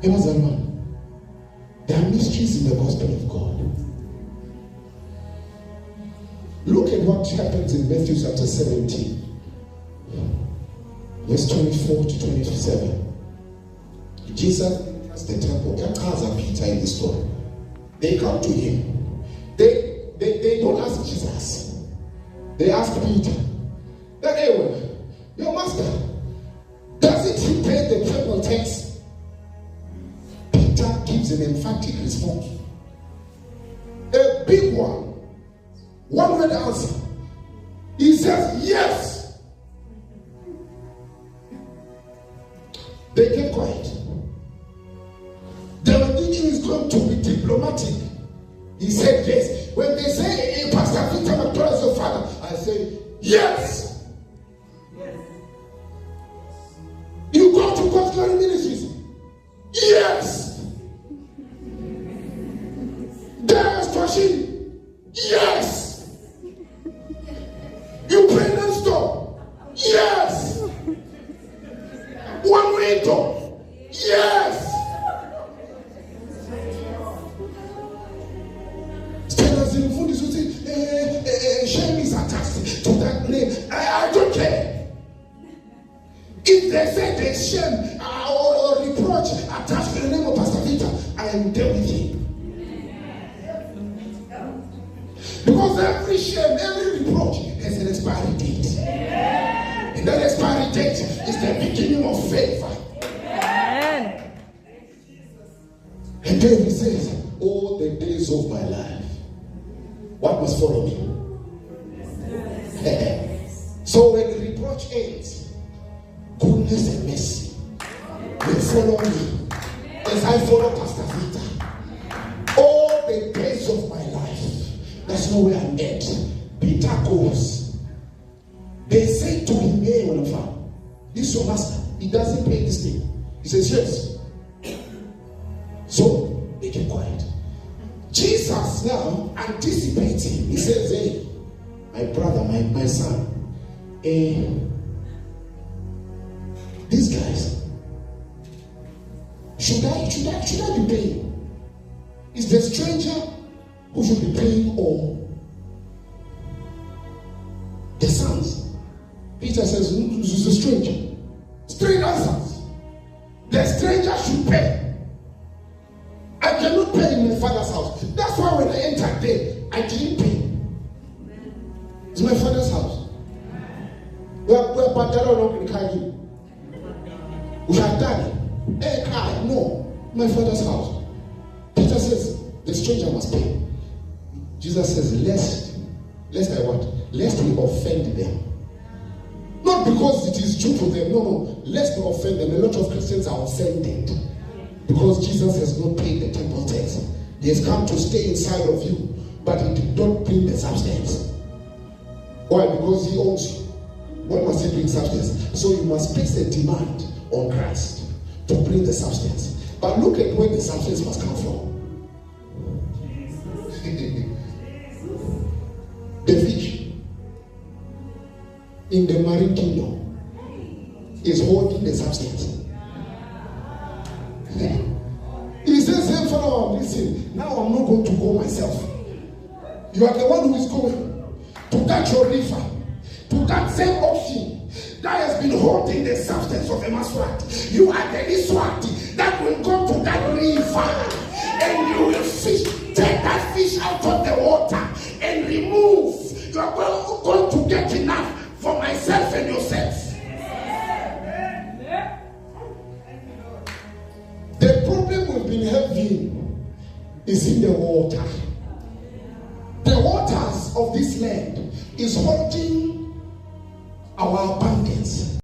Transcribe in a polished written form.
There are mysteries in the gospel of God. Look at what happens in Matthew chapter 17, verse 24 to 27. Jesus enters the temple. Charles and Peter in the story. They come to him. They don't ask Jesus. They ask Peter. Anyway, your master, doesn't he pay the temple tax? Peter gives an emphatic response. A big one. One word answer. He says, yes. They kept quiet. They were thinking he's going to be diplomatic. He said yes. When they say, hey, Pastor Peter McDonald is your father, I say, yes. Yes. You go to sGloryMinistry? Yes. There's Toshi? Yes. You pray next door? Yes. One window? Yes. Shame is attached to that name. I don't care. If they say there's shame or reproach attached to the name of Pastor Peter, I am there with him. Because every shame, every reproach has an expiry date. And that expiry date is the beginning of favor. And then he says, all the days of my life, what must follow me? So when the reproach ends, goodness and mercy will follow me as I follow Pastor Peter. All the days of my life. That's not where I'm at. Peter goes. They say to him, hey, when I'm found, this is your master. He doesn't pay this thing. He says, yes. So they keep quiet. Jesus now anticipates him. He says, hey, my brother, my son, these guys, should I be paying? Is the stranger who should be paying or the sons? Peter says, who's the stranger? Straight answers. The stranger should pay. I cannot pay in my father's house. That's why when I entered there, I didn't pay. It's my father's house. No, my father's house. Peter says the stranger must pay. Jesus says, lest I what? Lest we offend them. Not because it is due to them. No. Lest we offend them. A lot of Christians are offended because Jesus has not paid the temple tax. He has come to stay inside of you, but he did not bring the substance. Why? Because he owns you. What must he bring substance? So you must place a demand on Christ to bring the substance. But look at where the substance must come from. The fish in the marine kingdom is holding the substance. He says, hey, Father, listen, now I'm not going to go myself. You are the one who is going to that your river, to that same ocean that has been holding the substance of a maswat. You are the Iswati that will go to that river and you will fish, take that fish out of the water and remove. You are going to get enough for myself and yourself. The problem we've been having is in the water. The waters of this land is holding our abundance.